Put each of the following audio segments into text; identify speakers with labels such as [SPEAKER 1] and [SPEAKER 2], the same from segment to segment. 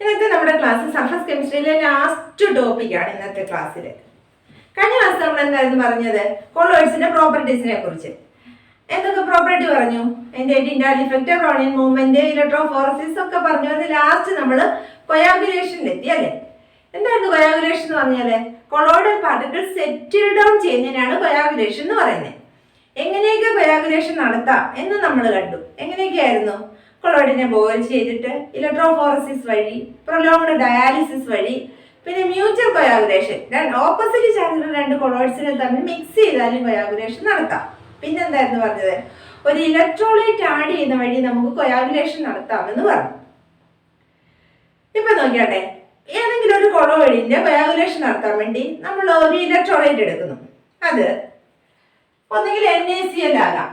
[SPEAKER 1] ഇന്നത്തെ നമ്മുടെ class surface കെമിസ്ട്രിയിലെ last ടോപ്പിക്കാണ് ഇന്നത്തെ ക്ലാസ്സിൽ. കഴിഞ്ഞ ക്ലാസ് നമ്മൾ എന്തായിരുന്നു പറഞ്ഞത്? കൊളോയിഡ്സിന്റെ പ്രോപ്പർട്ടീസിനെ കുറിച്ച്. എന്തൊക്കെ പ്രോപ്പർട്ടി പറഞ്ഞു? Internal effect, Brownian movement, electrophoresis ഒക്കെ പറഞ്ഞു. അത് ലാസ്റ്റ് നമ്മൾ കൊയാഗുലേഷനിലെത്തി അല്ലേ? എന്തായിരുന്നു കൊയാഗുലേഷൻ എന്ന് പറഞ്ഞാല്? കൊളോയിഡൽ പാർട്ടിക്കിൾ സെറ്റിൽ ഡൗൺ ചെയ്യുന്നതിനാണ് കൊയാഗുലേഷൻ എന്ന് പറയുന്നത്. എങ്ങനെയൊക്കെ കൊയാഗുലേഷൻ നടത്താം എന്ന് നമ്മൾ കണ്ടു. എങ്ങനെയൊക്കെയായിരുന്നു? കൊളോയിഡിനെ ബോയിൽ ചെയ്തിട്ട് ഇലക്ട്രോഫോറസിസ് വഴി, പ്രൊലോങ്ഡ് ഡയാലിസിസ് വഴി, പിന്നെ മ്യൂച്വൽ കൊയാഗുലേഷൻ, ഓപ്പോസിറ്റ് ചാർജുള്ള രണ്ട് കൊളോയിഡ്സിനെ തമ്മിൽ മിക്സ് ചെയ്താലും കൊയാഗുലേഷൻ നടത്താം. പിന്നെന്തായിരുന്നു പറഞ്ഞത്? ഒരു ഇലക്ട്രോലൈറ്റ് ആഡ് ചെയ്യുന്ന വഴി നമുക്ക് കൊയാഗുലേഷൻ നടത്താമെന്ന് പറഞ്ഞു. ഇപ്പൊ നോക്കിയാട്ടെ, ഏതെങ്കിലും ഒരു കൊളോയിഡിന്റെ കൊയാഗുലേഷൻ നടത്താൻ വേണ്ടി നമ്മൾ ഒരു ഇലക്ട്രോലൈറ്റ് എടുക്കുന്നു. അത് ഒന്നുകിൽ NaCl ആകാം,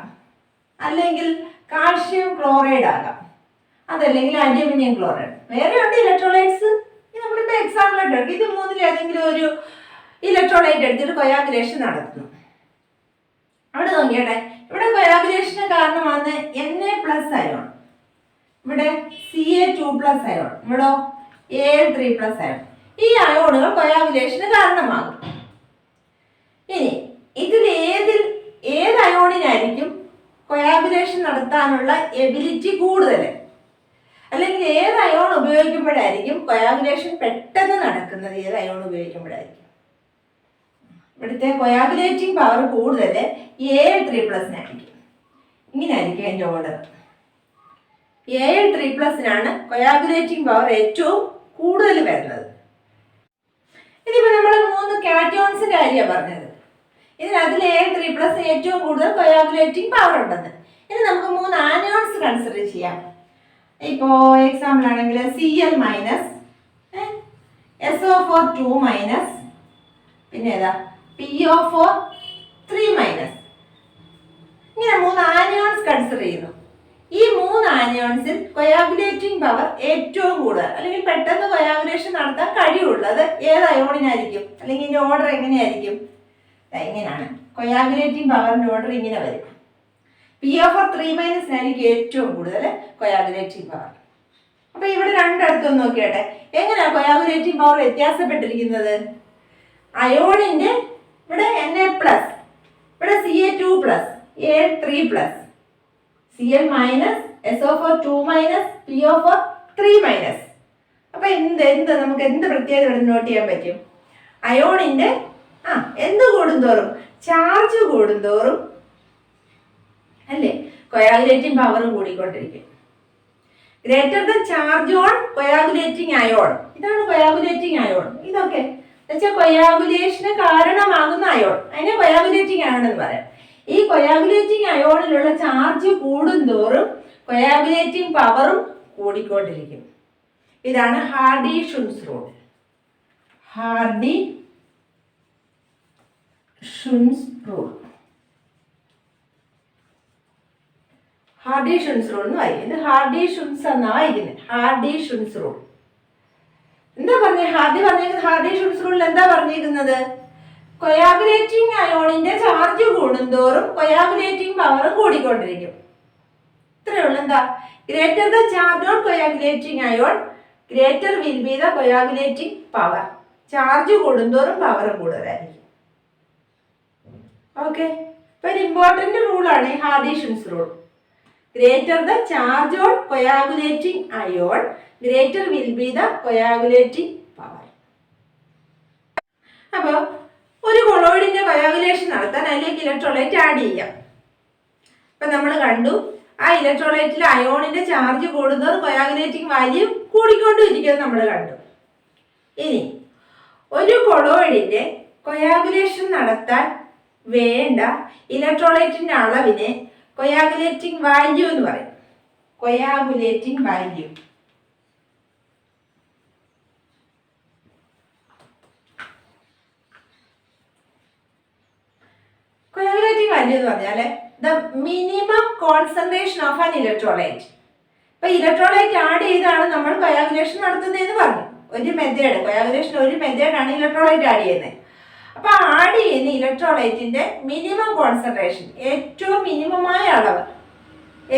[SPEAKER 1] അല്ലെങ്കിൽ കാൽഷ്യം ക്ലോറൈഡ് ആകാം, അതല്ലെങ്കിൽ അലുമിനിയം ക്ലോറൈഡ്. വേറെ ഉണ്ട് ഇലക്ട്രോലൈറ്റ്സ്. നമ്മളിപ്പോ എക്സാമ്പിൾ ആയിട്ട് എടുക്കും. ഇത് മൂന്നിൽ ഏതെങ്കിലും ഒരു ഇലക്ട്രോലൈറ്റ് എടുത്തിട്ട് കൊയാഗുലേഷൻ നടത്തുന്നു. അവിടെ നോക്കിയാട്ടെ, ഇവിടെ കൊയാഗുലേഷന് കാരണമാണ് Na+ അയോൺ, ഇവിടെ Ca2+ അയോൺ, ഇവിടെ Al3+ അയോൺ. ഈ അയോണുകൾ കൊയാഗുലേഷന് കാരണമാകും. ഇനി ഇതിൽ ഏത് അയോണിനായിരിക്കും കൊയാഗുലേഷൻ നടത്താനുള്ള എബിലിറ്റി കൂടുതൽ, അല്ലെങ്കിൽ ഏത് അയോൺ ഉപയോഗിക്കുമ്പോഴായിരിക്കും കൊയാഗുലേഷൻ പെട്ടെന്ന് നടക്കുന്നത്? ഏത് അയോൺ ഉപയോഗിക്കുമ്പോഴായിരിക്കും? ഇവിടുത്തെ കൊയാഗുലേറ്റിംഗ് പവർ കൂടുതൽ Al3+നായിരിക്കും. ഇങ്ങനെയായിരിക്കും അതിൻ്റെ ഓർഡർ. Al3+നാണ് കൊയാഗുലേറ്റിംഗ് പവർ ഏറ്റവും കൂടുതൽ വരുന്നത്. ഇനിയിപ്പോൾ നമ്മൾ 3 കാറ്റോൺസിന്റെ കാര്യമാണ് പറഞ്ഞത്. അതിൽ Al3+ ഏറ്റവും കൂടുതൽ കൊയാഗുലേറ്റിംഗ് പവർ ഉണ്ടെന്ന്. ഇനി നമുക്ക് 3 ആനിയോൺസ് കൺസിഡർ ചെയ്യാം. ഇപ്പോൾ എക്സാമ്പിൾ ആണെങ്കിൽ Cl-, SO4 2-, പിന്നെ ഏതാ PO4 3-. ഇങ്ങനെ 3 ആനിയോൺസ് കൺസിഡർ ചെയ്യുന്നു. ഈ 3 ആനിയോൺസിൽ കൊയാഗുലേറ്റിംഗ് പവർ ഏറ്റവും കൂടുതൽ, അല്ലെങ്കിൽ പെട്ടെന്ന് കൊയാഗുലേഷൻ നടത്താൻ കഴിവുള്ളത് ഏത് അയോണിനായിരിക്കും? അല്ലെങ്കിൽ ഇതിന്റെ ഓർഡർ എങ്ങനെയായിരിക്കും? ഇങ്ങനെയാണ് കൊയാഗുലേറ്റിംഗ് പവറിന്റെ ഓർഡർ. ഇങ്ങനെ വരും. PO4 3-നായിരിക്കും ഏറ്റവും കൂടുതൽ കൊയാഗുലേറ്റിംഗ് പവർ. അപ്പൊ ഇവിടെ രണ്ടിടത്തും നോക്കിയാട്ടെ, എങ്ങനെയാ കൊയാഗുലേറ്റിംഗ് പവർ വ്യത്യാസപ്പെട്ടിരിക്കുന്നത്? അയോണിന്റെ ഇവിടെ Na+, ഇവിടെ Ca2+, Al3+, Cl-, SO4 2-, PO4 3-. അപ്പൊ നമുക്ക് എന്ത് പ്രത്യേകത ഇവിടെ നോട്ട് ചെയ്യാൻ പറ്റും? അയോണിന്റെ എന്ത് കൂടുന്തോറും, ചാർജ് കൂടുന്തോറും അല്ലേ കൊയാഗുലേറ്റിംഗ് പവറും കൂടിക്കൊണ്ടിരിക്കും. Greater the charge on coagulating ion, ഇതാണ് കൊയാഗുലേറ്റിംഗ് അയോൺ. ഇതൊക്കെ എന്നുവെച്ചാൽ കൊയാഗുലേഷന് കാരണമാകുന്ന അയോൺ, അതിനെ കൊയാഗുലേറ്റിംഗ് അയോൺ എന്ന് പറയാം. ഈ കൊയാഗുലേറ്റിംഗ് അയോണിലുള്ള ചാർജ് കൂടുന്തോറും കൊയാഗുലേറ്റിംഗ് പവറും കൂടിക്കൊണ്ടിരിക്കും. ഇതാണ് ഹാർഡി-ഷുൻസ് റൂൾ. ഹാർഡി-ഷുൻസ് റൂൾ എന്ന് വായിക്കുന്നത്. ഹാർഡി-ഷുൻസ് എന്നാ വായിക്കുന്നത്. ഹാർഡി-ഷുൻസ് റൂൾ എന്താ പറഞ്ഞ? ഹാർഡി-ഷുൻസ് റൂളിൽ എന്താ പറഞ്ഞിരിക്കുന്നത്? കൊയാഗുലേറ്റിംഗ് അയോണിന്റെ ചാർജ് കൂടുന്തോറും കൊയാഗുലേറ്റിംഗ് പവറും കൂടിക്കൊണ്ടിരിക്കും. ഇത്രയേ ഉള്ളൂ. എന്താ? Greater the charge on coagulating ion, greater will be the coagulating power. Charge കൂടുന്തോറും പവറും കൂടുതലായിരിക്കും. ഓക്കെ, ഇപ്പൊ ഒരു ഇമ്പോർട്ടന്റ് റൂളാണ് ഈ Hardy Schulze rule. Greater the charge on coagulating ion, greater will be the coagulating power. അപ്പോൾ ഒരു കൊളോയിഡിന്റെ കൊയാഗുലേഷൻ നടത്താൻ അതിലേക്ക് ഇലക്ട്രോലൈറ്റ് ആഡ് ചെയ്യാം. ഇപ്പൊ നമ്മൾ കണ്ടു, ആ ഇലക്ട്രോലൈറ്റിൽ അയോണിന്റെ ചാർജ് കൂടുന്നതും കൊയാഗുലേറ്റിംഗ് വാല്യൂ കൂടിക്കൊണ്ടിരിക്കുന്നത് നമ്മൾ കണ്ടു. ഇനി ഒരു കൊളോയിഡിന്റെ കൊയാഗുലേഷൻ നടത്താൻ വേണ്ട ഇലക്ട്രോലൈറ്റിന്റെ അളവിനെ കൊയാഗുലേറ്റിംഗ് വാല്യൂ എന്ന് പറയും. Coagulating value. കൊയാഗുലേറ്റിംഗ് വാല്യൂ എന്ന് പറഞ്ഞാൽ the minimum concentration of an electrolyte. ഇപ്പൊ ഇലക്ട്രോലൈറ്റ് ആഡ് ചെയ്താണ് നമ്മൾ കൊയാഗുലേഷൻ നടത്തുന്നതെന്ന് പറഞ്ഞു. ഒരു മെത്തേഡ്, കൊയാഗുലേഷൻ ഒരു മെത്തേഡാണ് ഇലക്ട്രോലൈറ്റ് ആഡ് ചെയ്യുന്നത്. അപ്പൊ ആഡ് ചെയ്യുന്ന ഇലക്ട്രോലൈറ്റിന്റെ മിനിമം കോൺസെൻട്രേഷൻ, ഏറ്റവും മിനിമമായ അളവ്,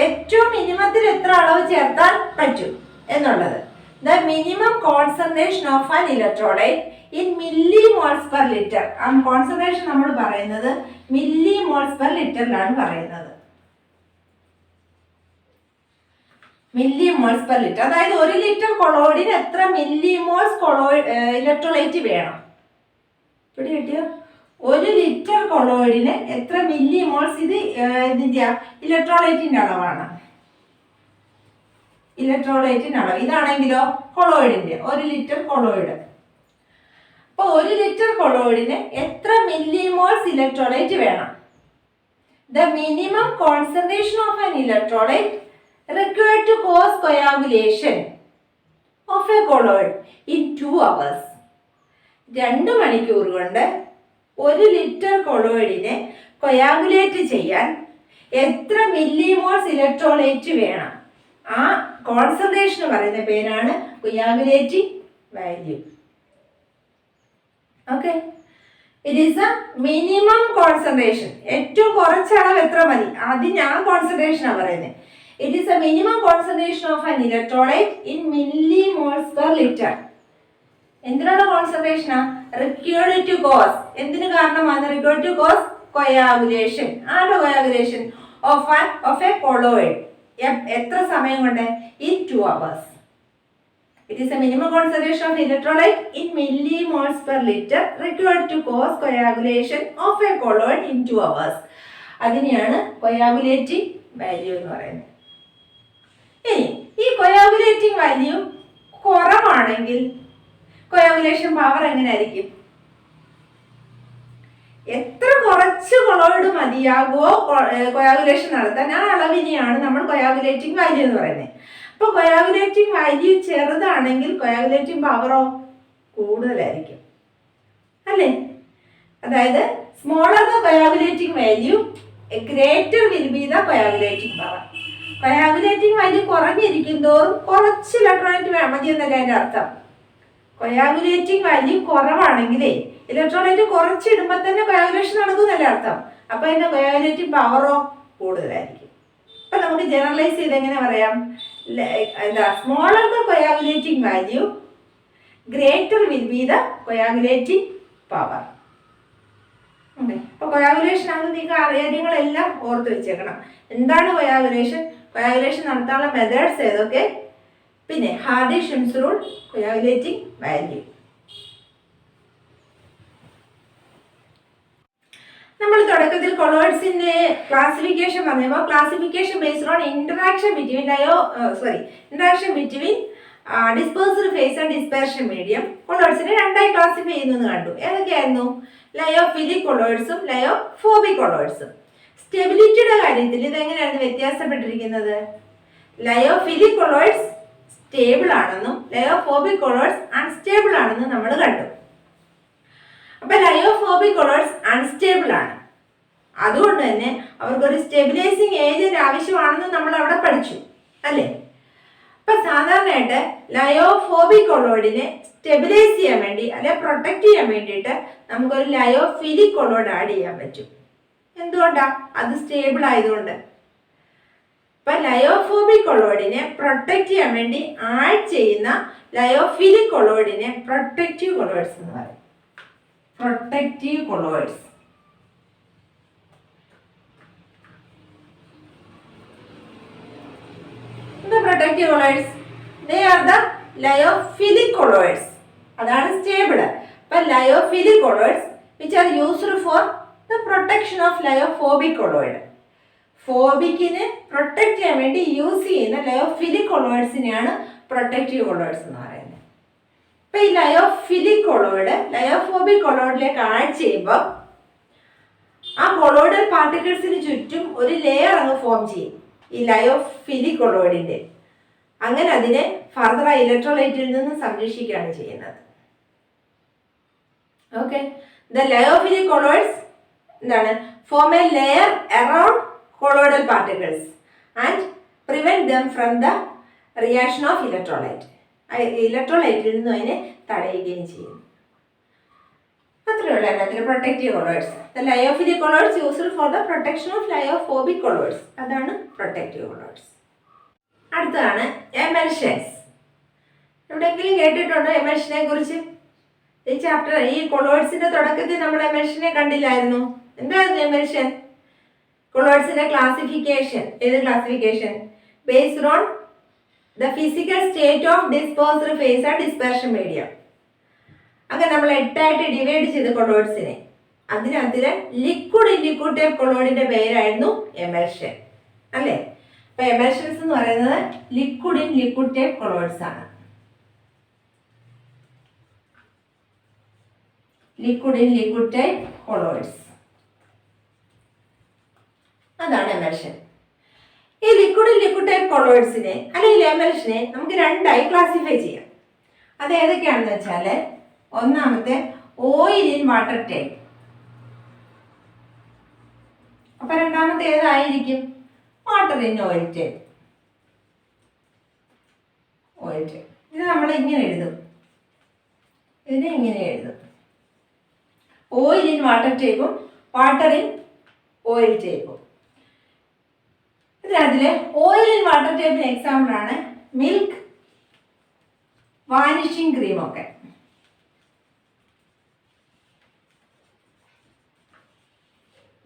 [SPEAKER 1] ഏറ്റവും മിനിമത്തിൽ എത്ര അളവ് ചേർത്താൻ പറ്റും എന്നുള്ളത്. The minimum concentration of an electrolyte in millimoles per litre. ആ കോൺസെൻട്രേഷൻ നമ്മൾ പറയുന്നത് മില്ലിമോൾസ് പെർ ലിറ്ററിലാണ് പറയുന്നത്. മില്ലിമോൾസ് പെർ ലിറ്റർ, അതായത് 1 ലിറ്റർ കൊളോയിഡിന് എത്ര മില്ലിമോൾസ് ഇലക്ട്രോലൈറ്റ് വേണം. ഇവിടെ കിട്ടിയോ? 1 ലിറ്റർ കൊളോയിഡിന് എത്ര മില്ലിമോൾസ്, ഇത് ഇതിന്റെ ഇലക്ട്രോലൈറ്റിന്റെ അളവാണ്. ഇലക്ട്രോലൈറ്റിന്റെ അളവ് ഇതാണെങ്കിലോ കൊളോയിഡിന്റെ 1 ലിറ്റർ കൊളോയിഡ്. അപ്പൊ 1 ലിറ്റർ കൊളോയിഡിന് എത്ര മില്ലിമോൾസ് ഇലക്ട്രോലൈറ്റ് വേണം? The minimum concentration of an electrolyte required to cause coagulation of a colloid in 2 hours. 2 മണിക്കൂർ കൊണ്ട് 1 ലിറ്റർ കൊളോയിഡിനെ കൊയാഗുലേറ്റ് ചെയ്യാൻ എത്ര മില്ലിമോൾസ് ഇലക്ട്രോലൈറ്റ് വേണം? ആ കോൺസെൻട്രേഷൻ പറയുന്ന പേരാണ് coagulating value. Okay, it is A minimum concentration. ഏറ്റവും കുറച്ച അളവ് എത്ര മതി, അതിന് ആ കോൺസെൻട്രേഷനാണ് പറയുന്നത്. It is a minimum concentration of an electrolyte in millimoles per liter. എന്തിനുള്ള കോൺസെൻട്രേഷനാ? Required to cause. എന്തിനു കാരണമാണ് റിക്വയർഡ് ടു കോസ്? കൊയാഗുലേഷൻ. ആരുടെ കൊയാഗുലേഷൻ? Of a colloid. എത്ര സമയം കൊണ്ട്? In 2 hours. It is a minimum concentration of electrolyte in millimoles per liter required to cause coagulation of a colloid in 2 hours. അതിനെയാണ് coagulating value എന്ന് പറയുന്നത്. ഇനി ഈ coagulating value കുറവാണെങ്കിൽ കൊയാഗുലേഷൻ പവർ എങ്ങനെയായിരിക്കും? എത്ര കുറച്ച് കൊളോയിഡ് മതിയാകുമോ കൊയാഗുലേഷൻ നടത്താൻ, ആ അളവിനെയാണ് നമ്മൾ കൊയാഗുലേറ്റിംഗ് വാല്യൂ എന്ന് പറയുന്നത്. അപ്പൊ കൊയാഗുലേറ്റിംഗ് വാല്യൂ ചെറുതാണെങ്കിൽ കൊയാഗുലേറ്റിംഗ് പവറോ കൂടുതലായിരിക്കും, അല്ലേ? അതായത് smaller the coagulating value, greater will be the coagulating power. Coagulating value കുറഞ്ഞിരിക്കും തോറും കുറച്ച് ഇലക്ട്രോലൈറ്റ് മതി എന്നല്ല അതിന്റെ അർത്ഥം. കൊയാഗുലേറ്റിംഗ് വാല്യൂ കുറവാണെങ്കിലേ ഇലക്ട്രോലൈറ്റ് കുറച്ചിടുമ്പോൾ തന്നെ കൊയാഗുലേഷൻ നടക്കുന്നല്ലേ അർത്ഥം. അപ്പൊ അതിന്റെ കൊയാഗുലേറ്റിംഗ് പവറോ കൂടുതലായിരിക്കും. അപ്പൊ നമുക്ക് ജനറലൈസ് ചെയ്ത് എങ്ങനെ പറയാം? എന്താ, smaller the coagulating value, greater will be the coagulating power. അപ്പൊ കൊയാഗുലേഷൻ ആണെന്ന് നിങ്ങൾക്ക് കാര്യങ്ങളെല്ലാം ഓർത്ത് വെച്ചേക്കണം. എന്താണ് കൊയാഗുലേഷൻ, കൊയാഗുലേഷൻ നടത്താനുള്ള മെത്തേഡ്സ് ഏതൊക്കെ, പിന്നെ ഹാർഡി-ഷിംസ് റൂൾ, കൊയാഗുലേറ്റിംഗ് വാല്യൂ. നമ്മൾ തുടക്കത്തിൽ കൊളോയിഡ്സിന്റെ ക്ലാസിഫിക്കേഷൻ പറഞ്ഞപ്പോൾ classification based on interaction between dispersed phase and dispersion medium കൊളോയിഡ്സിനെ രണ്ടായി ക്ലാസിഫൈ ചെയ്യുന്നു കണ്ടു. ഏതൊക്കെയായിരുന്നു? Lyophilic കൊളോയിഡ്സും lyophobic കൊളോയിഡ്സും. സ്റ്റെബിലിറ്റിയുടെ കാര്യത്തിൽ ഇതെങ്ങനെയായിരുന്നു വ്യത്യാസപ്പെട്ടിരിക്കുന്നത്? ലയോഫിലിക് കൊളോയിഡ്സ് സ്റ്റേബിൾ ആണെന്നും ലയോഫോബിക് കൊളോയിഡ്സ് അൺസ്റ്റേബിൾ ആണെന്നും നമ്മൾ കണ്ടു. അപ്പൊ ലയോഫോബിക് കൊളോയിഡ്സ് അൺസ്റ്റേബിൾ ആണ്, അതുകൊണ്ട് തന്നെ അവർക്കൊരു സ്റ്റെബിലൈസിങ് ഏജന്റ് ആവശ്യമാണെന്ന് നമ്മൾ അവിടെ പഠിച്ചു, അല്ലേ? അപ്പൊ സാധാരണയായിട്ട് ലയോഫോബിക് കൊളോയിഡിനെ സ്റ്റെബിലൈസ് ചെയ്യാൻ വേണ്ടി അല്ലെ പ്രൊട്ടക്ട് ചെയ്യാൻ വേണ്ടിയിട്ട് നമുക്കൊരു ലയോഫിലിക് കൊളോയിഡ് ആഡ് ചെയ്യാൻ പറ്റും. എന്തുകൊണ്ടാ? അത് സ്റ്റേബിൾ ആയതുകൊണ്ട്. അപ്പൊ ലയോഫോബിക് കൊളോയിഡിനെ പ്രൊട്ടക്ട് ചെയ്യാൻ വേണ്ടി ആഡ് ചെയ്യുന്ന ലയോഫിലിക് കൊളോയിഡിനെ പ്രൊട്ടക്റ്റീവ് കൊളോയിഡ്സ് എന്ന് പറയും. Protective colloids. Protective colloids, they are the lyophilic colloids. അതാണ് stable. but lyophilic colloids which are used for the protection of lyophobia colloid. ഫോബിക്കിനെ പ്രൊട്ടക്ട് ചെയ്യാൻ വേണ്ടി യൂസ് ചെയ്യുന്ന ലയോഫിലിക് കൊളോയിഡ്സിനെയാണ് പ്രൊട്ടക്റ്റീവ് കൊളോയിഡ്സ് എന്ന് പറയുന്നത്. ഇപ്പൊ ഈ ലയോഫിലിക് കൊളോയിഡ് ലയോഫോബിക് കൊളോയിഡിലേക്ക് ആഡ് ചെയ്യുമ്പോൾ ആ കൊളോയിഡൽ പാർട്ടിക്കിൾസിന് ചുറ്റും ഒരു ലെയർ അങ്ങ് ഫോം ചെയ്യും ഈ ലയോഫിലിക് കൊളോയിഡിന്റെ. അങ്ങനെ അതിനെ ഫർദർ ആ ഇലക്ട്രോലൈറ്റിൽ നിന്ന് സംരക്ഷിക്കുകയാണ് ചെയ്യുന്നത്. ഓക്കെ, ദ ലയോഫിലിക് കൊളോയിഡ്സ് എന്താണ്? Form A layer around colloidal particles and prevent them from the reaction of electrolyte. ഇലക്ട്രോലൈറ്റിൽ നിന്നും അതിനെ തടയുകയും ചെയ്യും. അത്രയേ ഉള്ളൂ അതിനകത്ത് protective colloids. The lyophilic colloids used for the protection of lyophobic colloids. അതാണ് പ്രൊട്ടക്റ്റീവ് കൊളോയിഡ്സ്. അടുത്തതാണ് എമൽഷൻസ്. എവിടെയെങ്കിലും കേട്ടിട്ടുണ്ടോ എമൽഷനെ കുറിച്ച്? ഈ ചാപ്റ്റർ ഈ കൊളോയിഡ്സിന്റെ തുടക്കത്തിൽ നമ്മൾ എമൽഷനെ കണ്ടില്ലായിരുന്നു. എന്തായിരുന്നു എമൽഷൻ? കൊളോയിഡ്സിന്റെ ക്ലാസിഫിക്കേഷൻ. ഏത് classification? Based on the physical state of dispersed phase and dispersion medium. അങ്ങനെ നമ്മൾ 8ആയിട്ട് ഡിവൈഡ് ചെയ്ത് കൊളോയിഡ്സിനെ. അതിനകത്തില് ലിക്വിഡ് ടൈപ്പ് കൊളോയിഡിന്റെ പേരായിരുന്നു എമൽഷൻ, അല്ലേ? അപ്പൊ എമൽഷൻസ് എന്ന് പറയുന്നത് ലിക്വിഡ് ടൈപ്പ് കൊളോയിഡ്സ് ആണ്. ലിക്വിഡ് ടൈപ്പ് കൊളോയിഡ്സ്, അതാണ് എമൽഷൻ. ഈ ലിക്വിഡ് ടൈപ്പ് കൊളോയിഡ്സിനെ അല്ലെങ്കിൽ എമൽഷനെ നമുക്ക് രണ്ടായി ക്ലാസിഫൈ ചെയ്യാം. അത് ഏതൊക്കെയാണെന്ന് വെച്ചാല്, ഒന്നാമത്തെ ഓയിൽ ഇൻ വാട്ടർ ടൈപ്പ്. അപ്പൊ രണ്ടാമത്തെ ഏതായിരിക്കും? Water in oil type. Oil type ഇത് നമ്മൾ ഇങ്ങനെ എഴുതും, ഇതിനെ ഇങ്ങനെ എഴുതും. ഓയിൽ ഇൻ വാട്ടർ ടൈപ്പും വാട്ടർ ഇൻ ഓയിൽ ടൈപ്പും. ഇതിനകത്തില് ഓയിൽ ഇൻ വാട്ടർ ടൈപ്പിന് എക്സാമ്പിൾ ആണ് മിൽക്ക്, വാനിഷിംഗ് ക്രീം ഒക്കെ.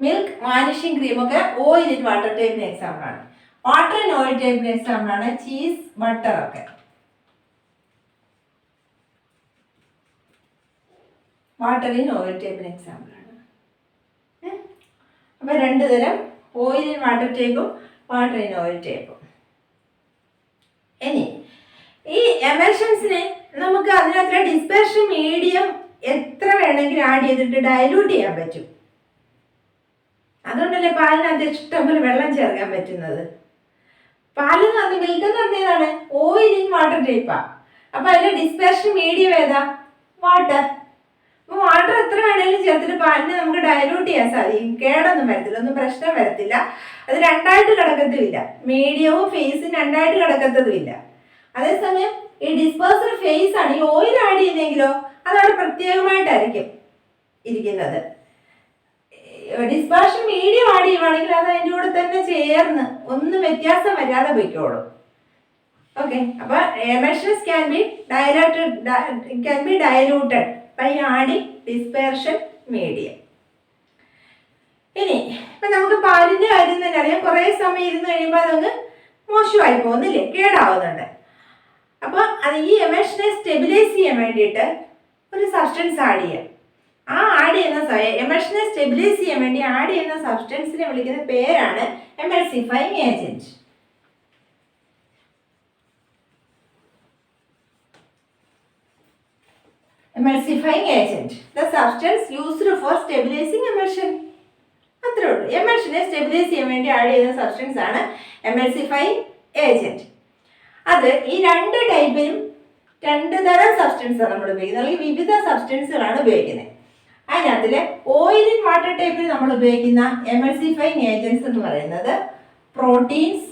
[SPEAKER 1] മിൽക്ക്, വാനിഷിംഗ് ക്രീം ഒക്കെ ഓയിൽ ഇൻ വാട്ടർ ടൈപ്പിന് എക്സാമ്പിൾ ആണ്. വാട്ടർ ഇൻ ഓയിൽ ടൈപ്പിന് എക്സാമ്പിൾ ആണ് ചീസ്, ബട്ടർ ഒക്കെ. വാട്ടർ ഇൻ ഓയിൽ ടൈപ്പിന് എക്സാമ്പിൾ ആണ്. അപ്പൊ രണ്ടു തരം ഓയിൽ ഇൻ വാട്ടർ ടൈപ്പും വാട്ടർ ഇൻ ഓയിൽ ടൈപ്പും. ഇനി ഈ എമൽഷൻസിനെ നമുക്ക് അതിനകത്ത് ഡിസ്പെർഷൻ മീഡിയം എത്ര വേണമെങ്കിലും ആഡ് ചെയ്തിട്ട് ഡയലൂട്ട് ചെയ്യാൻ പറ്റും. അതുകൊണ്ടല്ലേ പാലിനകത്ത് ഇഷ്ടംപോലെ വെള്ളം ചേർക്കാൻ പറ്റുന്നത്. പാല് എന്ന് പറഞ്ഞ മിൽക്ക് എന്ന് പറഞ്ഞതാണ് ഓയിൽ ഇൻ വാട്ടർ ടൈപ്പാ. അപ്പൊ അതിന്റെ ഡിസ്പെർഷൻ മീഡിയം ഏതാ? വാട്ടർ. അപ്പൊ വാട്ടർ എത്ര വേണമെങ്കിലും ചേർത്തിട്ട് പാലിനെ നമുക്ക് ഡയലൂട്ട് ചെയ്യാൻ സാധിക്കും. കേടൊന്നും വരത്തില്ല, ഒന്നും പ്രശ്നം വരത്തില്ല. അത് രണ്ടായിട്ട് കിടക്കത്തുമില്ല, മീഡിയവും ഫേസും രണ്ടായിട്ട് കിടക്കത്തതുമില്ല. അതേസമയം ഈ ഡിസ്പേഴ്സ്ഡ് ഫേസ് ആണ്, ഈ ഓയിൽ ആഡ് ചെയ്യുന്നെങ്കിലോ അതവിടെ പ്രത്യേകമായിട്ടായിരിക്കും ഇരിക്കുന്നത്. ഡിസ്പേർഷൻ മീഡിയം ആഡ് ചെയ്യുവാണെങ്കിൽ അത് അതിൻ്റെ കൂടെ തന്നെ ചേർന്ന് ഒന്നും വ്യത്യാസം വരാതെ പോയിക്കോളും. ഓക്കെ, അപ്പൊ emulsions can be diluted by adding dispersion medium. ഇനി ഇപ്പൊ നമുക്ക് പാലിന്റെ കാര്യം തന്നെ അറിയാം. കുറെ സമയം ഇരുന്ന് കഴിയുമ്പോൾ അതങ്ങ് മോശമായി പോകുന്നില്ലേ, കേടാവുന്നുണ്ട്. അപ്പൊ അത് ഈ എമൽഷനെ സ്റ്റെബിലൈസ് ചെയ്യാൻ വേണ്ടിയിട്ട് ഒരു സബ്സ്റ്റൻസ് ആഡ് ചെയ്യാം. ആ ആഡ് ചെയ്യുന്ന എമൽഷനെ സ്റ്റെബിലൈസ് ചെയ്യാൻ വേണ്ടി ആഡ് ചെയ്യുന്ന സബ്സ്റ്റൻസിനെ വിളിക്കുന്ന പേരാണ് emulsifying agent. Emulsifying agent, the substance used for stabilizing emulsion. അത്രേ ഉള്ളൂ. എമൽഷനെ സ്റ്റെബിലൈസ് ചെയ്യാൻ വേണ്ടി ആഡ് ചെയ്യുന്ന സബ്സ്റ്റൻസ് ആണ് എമൽസിഫൈങ് ഏജന്റ്. അത് ഈ രണ്ട് ടൈപ്പിനും രണ്ട് തരം സബ്സ്റ്റൻസ് ആണ് നമ്മൾ ഉപയോഗിക്കുന്നത്, അല്ലെങ്കിൽ വിവിധ സബ്സ്റ്റൻസുകളാണ് ഉപയോഗിക്കുന്നത്. അതിനകത്തില് ഓയിൽ ഇൻ വാട്ടർ ടൈപ്പിൽ നമ്മൾ ഉപയോഗിക്കുന്ന എമൽസിഫൈങ് ഏജന്റ്സ് എന്ന് പറയുന്നത് proteins,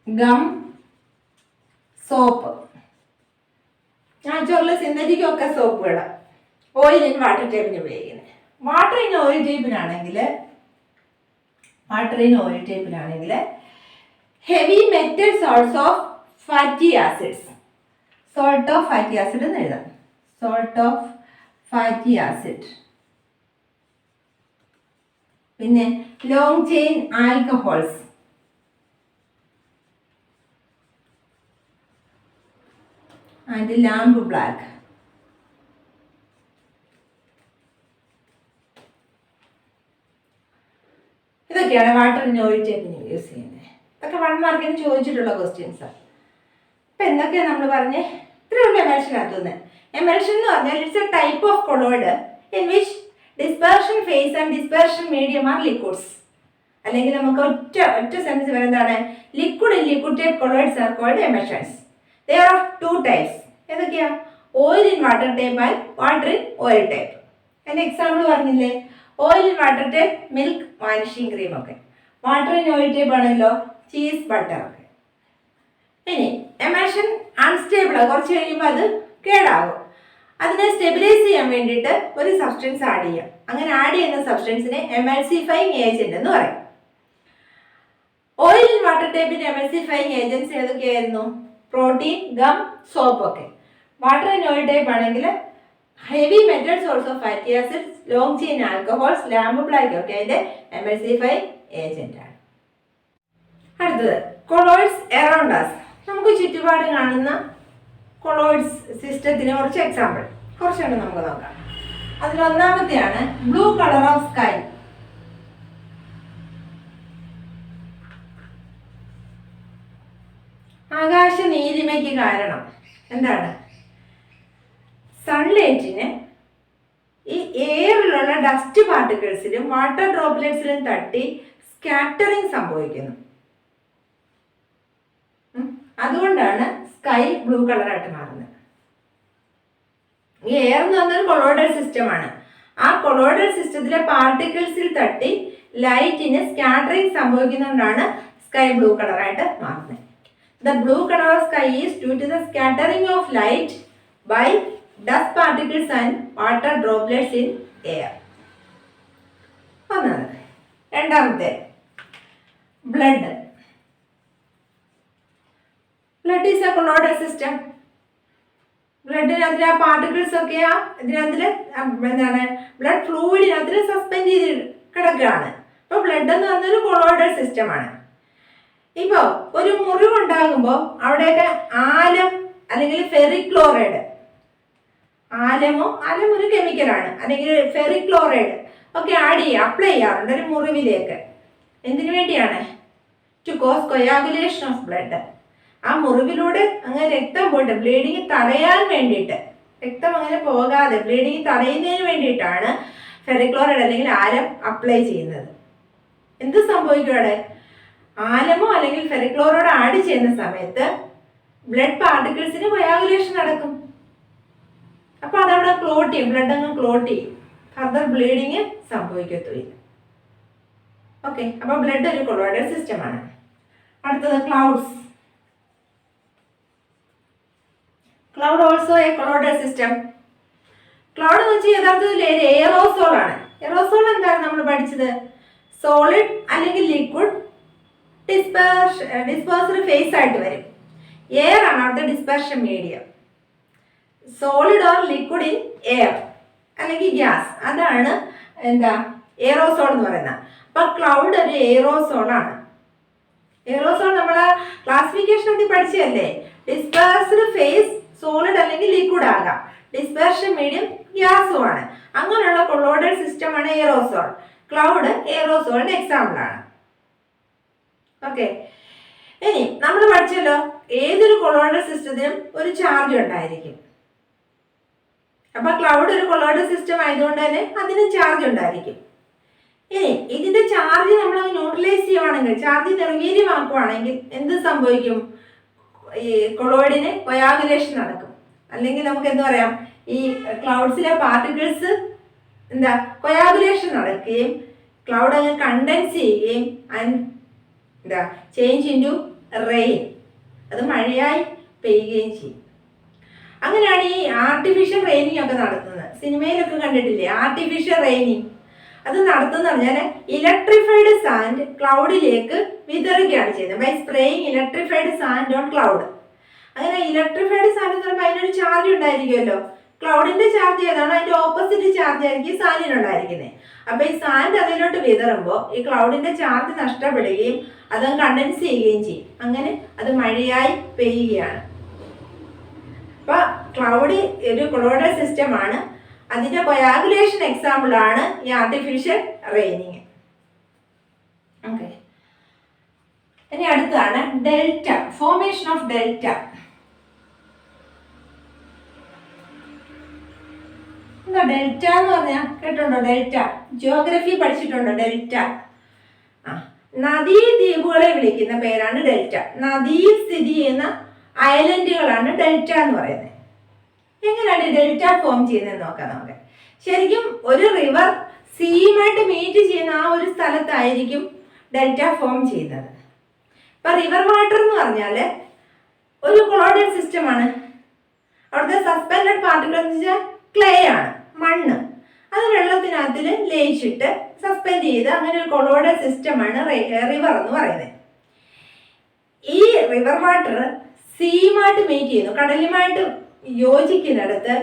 [SPEAKER 1] gum, soap. Natural synthetic ഒക്കെ സോപ്പുകൾ ഓയിൽ ഇൻ വാട്ടർ ടൈപ്പിന് ഉപയോഗിക്കുന്നത്. വാട്ടർ ഇൻ ഓയിൽ ടൈപ്പിലാണെങ്കിൽ heavy metal salts of fatty acids, salt of fatty acid എന്ന് എഴുതാം. Salt of fatty acid. പിന്നെ long chain alcohols, and lamp black. ഇതൊക്കെയാണ് water in oil ടൈപ്പിന് യൂസ് ചെയ്യുന്നത്. ഇതൊക്കെ 1 മാർക്കിന് ചോദിച്ചിട്ടുള്ള ക്വസ്റ്റ്യൻസാണ്. ഇപ്പം എന്തൊക്കെയാണ് നമ്മൾ പറഞ്ഞേ? ഇത്രയുള്ള എമൽഷനകത്തുനിന്ന്. എമൽഷൻ എന്ന് പറഞ്ഞാൽ it's a type of colloid in which dispersion phase and dispersion medium are liquids. അല്ലെങ്കിൽ നമുക്ക് ഒറ്റ സെൻസ് വരുന്നതാണ് liquid type colloids are called emulsions. They are of 2 types. ഏതൊക്കെയാ? Oil in water type and water in oil type. അതിന്റെ example പറഞ്ഞില്ലേ? Oil in water type milk, vanishing cream ഒക്കെ. Water in oil type ആണല്ലോ cheese, butter ഒക്കെ. ഇനി emulsion unstable, കുറച്ച് കഴിയുമ്പോൾ അത് കേടാകും. അതിനെ സ്റ്റെബിലൈസ് ചെയ്യാൻ വേണ്ടിയിട്ട് ഒരു സബ്സ്റ്റൻസ് ആഡ് ചെയ്യാം. അങ്ങനെ ആഡ് ചെയ്യുന്ന സബ്സ്റ്റൻസിനെ എമൽസിഫൈങ് ഏജന്റ് എന്ന് പറയും. ഓയിൽ വാട്ടർ ടൈപ്പിന്റെ എമൽസിഫൈങ് ഏജൻസ് ഏതൊക്കെയായിരുന്നു? പ്രോട്ടീൻ, ഗം, സോപ്പ് ഒക്കെ. വാട്ടർ ആൻഡ് ഓയിൽ ടൈപ്പ് ആണെങ്കിൽ heavy metals also fatty acids, long chain alcohols, lamp black ഒക്കെ അതിന്റെ എമൽസിഫൈങ് ഏജന്റ് ആണ്. അടുത്തത് കൊളോയിഡ്സ് എറൗണ്ട് അസ്. നമുക്ക് ചുറ്റുപാട് കാണുന്ന കൊളോയിഡ്സ് സിസ്റ്റത്തിന് കുറച്ച് എക്സാമ്പിൾ കുറച്ചുകൊണ്ട് നമുക്ക് നോക്കാം. അതിലൊന്നാമത്തെയാണ് ബ്ലൂ കളർ ഓഫ് സ്കൈ. ആകാശ നീലിമയ്ക്ക് കാരണം എന്താണ്? സൺലൈറ്റിന് ഈ എയറിലുള്ള ഡസ്റ്റ് പാർട്ടിക്കിൾസിലും വാട്ടർ ഡ്രോപ്ലെറ്റ്സിലും തട്ടി സ്കാറ്ററിങ് സംഭവിക്കുന്നു. അതുകൊണ്ടാണ് സ്കൈ ബ്ലൂ കളറായിട്ട് മാറുന്നത്. ഈ എയർ എന്ന് പറഞ്ഞൊരു കൊളോയിഡൽ സിസ്റ്റമാണ്. ആ കൊളോയിഡൽ സിസ്റ്റത്തിലെ പാർട്ടിക്കിൾസിൽ തട്ടി ലൈറ്റിന് സ്കാറ്ററിങ് സംഭവിക്കുന്നതുകൊണ്ടാണ് സ്കൈ ബ്ലൂ കളറായിട്ട് മാറുന്നത്. The blue color of sky is due to the scattering of light by dust particles and water droplets in air. ഒന്നാണ്. രണ്ടാമത്തെ blood. Blood is a colloidal system. ബ്ലഡിനകത്തിൽ ആ പാർട്ടിക്കിൾസ് ഒക്കെ ഇതിനകത്തിൽ എന്താണ് ബ്ലഡ് ഫ്ലൂയിഡിനകത്തിൽ സസ്പെൻഡ് ചെയ്ത് കിടക്കുകയാണ്. അപ്പോൾ ബ്ലഡ് എന്ന് പറഞ്ഞൊരു കൊളോയിഡൽ സിസ്റ്റമാണ്. ഇപ്പോ ഒരു മുറിവുണ്ടാകുമ്പോൾ അവിടെയൊക്കെ ആലം അല്ലെങ്കിൽ ഫെറിക് ക്ലോറൈഡ്, ആലം ഒരു കെമിക്കലാണ്, അല്ലെങ്കിൽ ഫെറിക് ക്ലോറൈഡ് ഒക്കെ അപ്ലൈ ചെയ്യാറുണ്ട് ഒരു മുറിവിലേക്ക്. എന്തിനു വേണ്ടിയാണ്? To cause coagulation of blood. ആ മുറിവിലൂടെ അങ്ങനെ രക്തം പോയിട്ട് ബ്ലീഡിങ് തടയാൻ വേണ്ടിയിട്ട്, രക്തം അങ്ങനെ പോകാതെ ബ്ലീഡിങ് തടയുന്നതിന് വേണ്ടിയിട്ടാണ് ഫെറിക് ക്ലോറൈഡ് അല്ലെങ്കിൽ ആലം അപ്ലൈ ചെയ്യുന്നത്. എന്ത് സംഭവിക്കും അവിടെ? ആലമോ അല്ലെങ്കിൽ ഫെറിക് ക്ലോറൈഡ് ആഡ് ചെയ്യുന്ന സമയത്ത് ബ്ലഡ് പാർട്ടിക്കിൾസിന് കൊയാഗുലേഷൻ നടക്കും. അപ്പൊ അതവിടെ ക്ലോട്ട് ചെയ്യും, ബ്ലഡ് അങ്ങ് ക്ലോട്ട് ചെയ്യും, ഫർദർ ബ്ലീഡിങ് സംഭവിക്കത്തില്ല. ഓക്കെ, അപ്പൊ ബ്ലഡ് ഒരു കൊളോയിഡൽ സിസ്റ്റമാണ്. അടുത്തത് clouds. Cloud also A colloidal system. Cloud എന്ന് വെച്ചാൽ യഥാർത്ഥത്തിൽ ഒരു എയറോസോൾ ആണ്. എയറോസോൾ എന്താണ് നമ്മൾ പഠിച്ചത്? സോളിഡ് അല്ലെങ്കിൽ ലിക്വിഡ് ഡിസ്പേഴ്സ്ഡ് ഫേസ് ആയിട്ട് വരും. എയർ ആണ് അവിടുത്തെ dispersion medium. Solid or liquid in air അല്ലെങ്കിൽ ഗ്യാസ്, അതാണ് എന്താ എയറോസോൾ എന്ന് പറയുന്നത്. അപ്പൊ ക്ലൗഡ് ഒരു എയറോസോൾ ആണ്. എയറോസോൾ നമ്മളെ ക്ലാസിഫിക്കേഷൻ പഠിച്ചതല്ലേ? ഡിസ്പേഴ്സ്ഡ് ഫേസ് സോളിഡ് അല്ലെങ്കിൽ ലിക്വിഡ് ആകാം, ഡിസ്പെർഷൻ മീഡിയം ഗ്യാസും ആണ്. അങ്ങനെയുള്ള കൊളോയിഡൽ സിസ്റ്റമാണ് എയറോസോൾ. ക്ലൗഡ് എയറോസോളിന്റെ എക്സാമ്പിൾ ആണ്. ഓക്കെ, ഇനി നമ്മൾ പഠിച്ചല്ലോ ഏതൊരു കൊളോയിഡൽ സിസ്റ്റത്തിനും ഒരു ചാർജ് ഉണ്ടായിരിക്കും. അപ്പൊ ക്ലൗഡ് ഒരു കൊളോയിഡൽ സിസ്റ്റം ആയതുകൊണ്ട് തന്നെ അതിന് ചാർജ് ഉണ്ടായിരിക്കും. ഇനി ഇതിന്റെ ചാർജ് നമ്മൾ ന്യൂട്രലൈസ് ചെയ്യുവാണെങ്കിൽ, ചാർജ് നിർവീര്യമാക്കുവാണെങ്കിൽ എന്ത് സംഭവിക്കും? ഈ കൊളോയിഡിന് കൊയാഗുലേഷൻ നടക്കും. അല്ലെങ്കിൽ നമുക്ക് എന്താ പറയാം, ഈ ക്ലൗഡ്സിലെ പാർട്ടിക്കിൾസ് എന്താ കൊയാഗുലേഷൻ നടക്കുകയും ക്ലൗഡ് അങ്ങ് കണ്ടൻസ് ചെയ്യുകയും എന്താ ചേഞ്ച് ഇൻ ടു റെയിൻ, അത് മഴയായി പെയ്യുകയും ചെയ്യും. അങ്ങനെയാണ് ഈ ആർട്ടിഫിഷ്യൽ റെയിനിങ് ഒക്കെ നടത്തുന്നത്. സിനിമയിലൊക്കെ കണ്ടിട്ടില്ലേ ആർട്ടിഫിഷ്യൽ റെയിനിങ്? അത് നടത്തുന്ന പറഞ്ഞാൽ ഇലക്ട്രിഫൈഡ് സാൻഡ് ക്ലൗഡിലേക്ക് വിതറുകയാണ് ചെയ്യുന്നത് by spraying electrified sand on cloud. അങ്ങനെ ഇലക്ട്രിഫൈഡ് സാൻഡ് എന്ന് പറയുമ്പോൾ അതിനൊരു ചാർജ് ഉണ്ടായിരിക്കുമല്ലോ. ക്ലൗഡിന്റെ ചാർജ് ഏതാണോ അതിന്റെ ഓപ്പോസിറ്റ് ചാർജ് ആയിരിക്കും സാൻഡിനുണ്ടായിരിക്കുന്നത്. അപ്പൊ ഈ സാൻഡ് അതിലോട്ട് വിതറുമ്പോൾ ഈ ക്ലൗഡിന്റെ ചാർജ് നഷ്ടപ്പെടുകയും അത് കണ്ടൻസ് ചെയ്യുകയും ചെയ്യും. അങ്ങനെ അത് മഴയായി പെയ്യുകയാണ്. അപ്പൊ ക്ലൗഡ് ഒരു കൊളോയിഡൽ സിസ്റ്റമാണ്. അതിന്റെ കൊയാഗുലേഷൻ എക്സാമ്പിൾ ആണ് ഈ ആർട്ടിഫിഷ്യൽ റെയിനിങ്. ഓക്കെ, ഇനി അടുത്താണ് ഡെൽറ്റ, ഫോർമേഷൻ ഓഫ് ഡെൽറ്റ. എന്താ ഡെൽറ്റ എന്ന് പറഞ്ഞാൽ കേട്ടുണ്ടോ? ഡെൽറ്റ ജിയോഗ്രഫി പഠിച്ചിട്ടുണ്ടോ? ഡെൽറ്റ നദീദ്വീപുകളെ വിളിക്കുന്ന പേരാണ് ഡെൽറ്റ. നദിയിൽ സ്ഥിതി ചെയ്യുന്ന ഐലൻഡുകളാണ് ഡെൽറ്റ എന്ന് പറയുന്നത്. എങ്ങനെയാണ് ഡെൽറ്റ ഫോം ചെയ്യുന്നത് നോക്കാം നമുക്ക്. ശരിക്കും ഒരു റിവർ സീയുമായിട്ട് മീറ്റ് ചെയ്യുന്ന ആ ഒരു സ്ഥലത്തായിരിക്കും ഡെൽറ്റ ഫോം ചെയ്യുന്നത്. ഇപ്പൊ റിവർ വാട്ടർ എന്ന് പറഞ്ഞാൽ ഒരു കൊളോയിഡൽ സിസ്റ്റമാണ്. അവിടുത്തെ സസ്പെൻഡഡ് പാർട്ടിക്കിൾ എന്ന് വെച്ചാൽ ക്ലേ ആണ്, മണ്ണ്. അത് വെള്ളത്തിനകത്തിൽ ലയിച്ചിട്ട് സസ്പെൻഡ് ചെയ്ത് അങ്ങനെ ഒരു കൊളോയിഡൽ സിസ്റ്റമാണ് റിവർ എന്ന് പറയുന്നത്. ഈ റിവർ വാട്ടർ സീയുമായിട്ട് മീറ്റ് ചെയ്യുന്നു, കടലുമായിട്ട് യോജിക്കുന്നിടത്ത്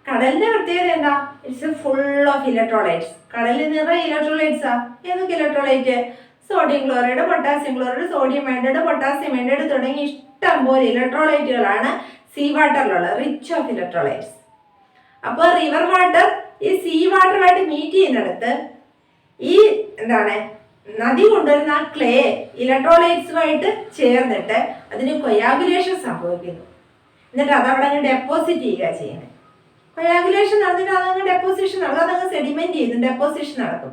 [SPEAKER 1] കടലിന്റെ പ്രത്യേകത എന്താ? It's full of electrolytes. കടലിൽ നിറയെ ഇലക്ട്രോലൈറ്റ്സാ. ഏതൊക്കെ electrolyte? Sodium chloride, potassium chloride, sodium iodide, potassium iodide തുടങ്ങി ഇഷ്ടം പോലെ ഇലക്ട്രോലൈറ്റുകളാണ് സീ വാട്ടറിലുള്ളത്, റിച്ച് ഓഫ് ഇലക്ട്രോലൈറ്റ്സ്. അപ്പോൾ റിവർ വാട്ടർ ഈ സീ വാട്ടറുമായിട്ട് മീറ്റ് ചെയ്യുന്നിടത്ത് ഈ നദി കൊണ്ടുവരുന്ന ആ ക്ലേ ഇലക്ട്രോലൈറ്റ്സുമായിട്ട് ചേർന്നിട്ട് അതിന് കൊയാഗുലേഷൻ സംഭവിക്കുന്നു. എന്നിട്ട് അതവിടെ അങ്ങ് ഡെപ്പോസിറ്റ് ചെയ്യുക ചെയ്യുന്നത്. കൊയാഗുലേഷൻ നടന്നിട്ട് അതങ്ങ് ഡെപ്പോസിഷൻ നടക്കും, അതങ്ങ് സെഡിമെന്റ് ചെയ്ത് ഡെപ്പോസിഷൻ നടക്കും.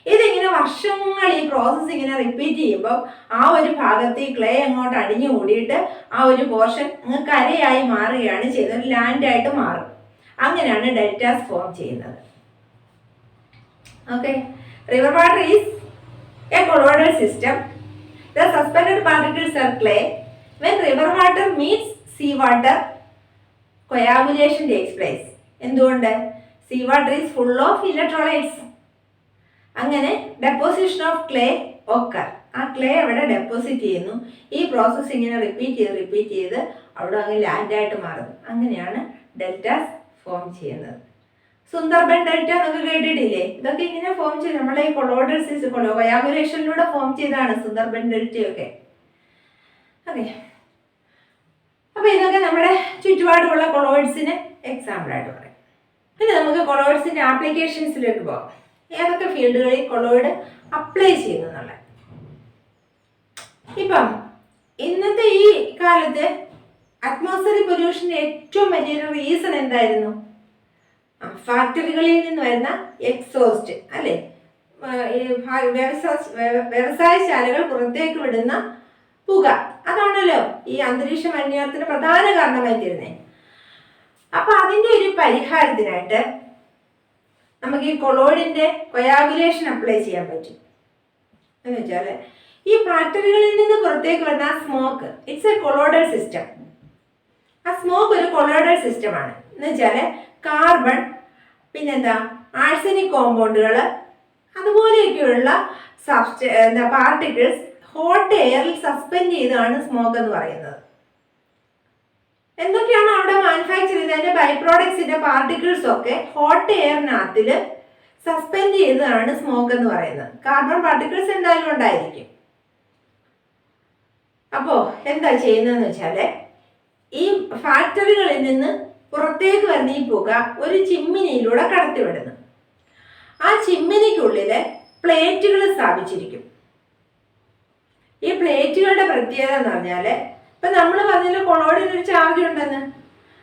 [SPEAKER 1] ഇതിങ്ങനെ വർഷങ്ങൾ ഈ പ്രോസസ്സ് ഇങ്ങനെ റിപ്പീറ്റ് ചെയ്യുമ്പോൾ ആ ഒരു ഭാഗത്ത് ഈ ക്ലേ അങ്ങോട്ട് അടിഞ്ഞു കൂടിയിട്ട് ആ ഒരു പോർഷൻ അങ്ങ് കരയായി മാറുകയാണ് ചെയ്യുന്നത്, ഒരു ലാൻഡായിട്ട് മാറും. അങ്ങനെയാണ് ഡെൽറ്റാസ് ഫോം ചെയ്യുന്നത്. Okay, river water is a colloidal system. The suspended particles are clay. When river water meets sea water, coagulation takes place. എന്തുകൊണ്ട്? Sea water is full of electrolytes. അങ്ങനെ ഡെപ്പോസിഷൻ ഓഫ് ക്ലേ occur. ആ clay അവിടെ deposit ചെയ്യുന്നു. ഈ process ഇങ്ങനെ repeat ചെയ്ത് അവിടെ അങ്ങ് ലാൻഡായിട്ട് മാറുന്നു. അങ്ങനെയാണ് ഡെൽറ്റാസ് ഫോം ചെയ്യുന്നത്. സുന്ദർബൻ ഡെൽറ്റ എന്നൊക്കെ കേട്ടിട്ടില്ലേ? ഇതൊക്കെ ഇങ്ങനെ ഫോം ചെയ്ത് നമ്മളെ ഈ കൊളോയിഡൽ സിസ്റ്റം കൊയാഗുലേഷനിലൂടെ ഫോം ചെയ്താണ് സുന്ദർബൻ ഡെൽറ്റയൊക്കെ. ഓക്കെ, അപ്പൊ ഇതൊക്കെ നമ്മുടെ ചുറ്റുപാടുമുള്ള കൊളോയിഡ്സിന് എക്സാമ്പിളായിട്ട് പറയും. പിന്നെ നമുക്ക് കൊളോയിഡ്സിന്റെ ആപ്ലിക്കേഷൻസിലേക്ക് പോകാം. ഏതൊക്കെ ഫീൽഡുകളിൽ കൊളോയിഡ് അപ്ലൈ ചെയ്യുന്നു എന്നുള്ളത്. ഇപ്പം ഇന്നത്തെ ഈ കാലത്ത് അറ്റ്മോസ്ഫിയറിക് പൊല്യൂഷന്റെ ഏറ്റവും വലിയൊരു റീസൺ എന്തായിരുന്നു? ഫാക്ടറികളിൽ നിന്ന് വരുന്ന എക്സോസ്റ്റ് അല്ലേ, വ്യവസായശാലകൾ പുറത്തേക്ക് വിടുന്ന പുക, അതാണല്ലോ ഈ അന്തരീക്ഷ മലിനീകരണത്തിന് പ്രധാന കാരണമായി തീരുന്നത്. അപ്പൊ അതിന്റെ ഒരു പരിഹാരത്തിനായിട്ട് നമുക്ക് ഈ കൊളോയിഡിന്റെ കൊയാഗുലേഷൻ അപ്ലൈ ചെയ്യാൻ പറ്റും. എന്ന് വെച്ചാൽ ഈ ഫാക്ടറികളിൽ നിന്ന് പുറത്തേക്ക് വരുന്ന smoke, it's A colloidal system. ആ സ്മോക്ക് ഒരു കൊളോയിഡൽ സിസ്റ്റമാണ്. എന്ന് വെച്ചാൽ കാർബൺ, പിന്നെന്താ ആഴ്സനിക് കോമ്പൗണ്ടുകൾ, അതുപോലെയൊക്കെയുള്ള പാർട്ടിക്കിൾസ് ഹോട്ട് എയറിൽ സസ്പെൻഡ് ചെയ്താണ് സ്മോക്ക് എന്ന് പറയുന്നത്. എന്തൊക്കെയാണ് അവിടെ മാനുഫാക്ചർ ചെയ്തത്? അതിന്റെ ബൈ പ്രോഡക്ട്സിന്റെ പാർട്ടിക്കിൾസ് ഒക്കെ ഹോട്ട് എയറിനകത്തിൽ സസ്പെൻഡ് ചെയ്തതാണ് സ്മോക്ക് എന്ന് പറയുന്നത്. കാർബൺ പാർട്ടിക്കിൾസ് എന്തായാലും ഉണ്ടായിരിക്കും. അപ്പോ എന്താ ചെയ്യുന്നതെന്ന് വെച്ചാല് ഈ ഫാക്ടറികളിൽ നിന്ന് പുറത്തേക്ക് വരുന്ന ഈ പുക ഒരു ചിമ്മിനിയിലൂടെ കടത്തിവിടുന്നു. ആ ചിമ്മിനിക്കുള്ളില് പ്ലേറ്റുകൾ സ്ഥാപിച്ചിരിക്കും. ഈ പ്ലേറ്റുകളുടെ പ്രത്യേകത എന്ന് പറഞ്ഞാല് ഇപ്പൊ നമ്മൾ പറഞ്ഞ കൊളോയിഡിന് ഒരു ചാർജ് ഉണ്ടെന്ന്.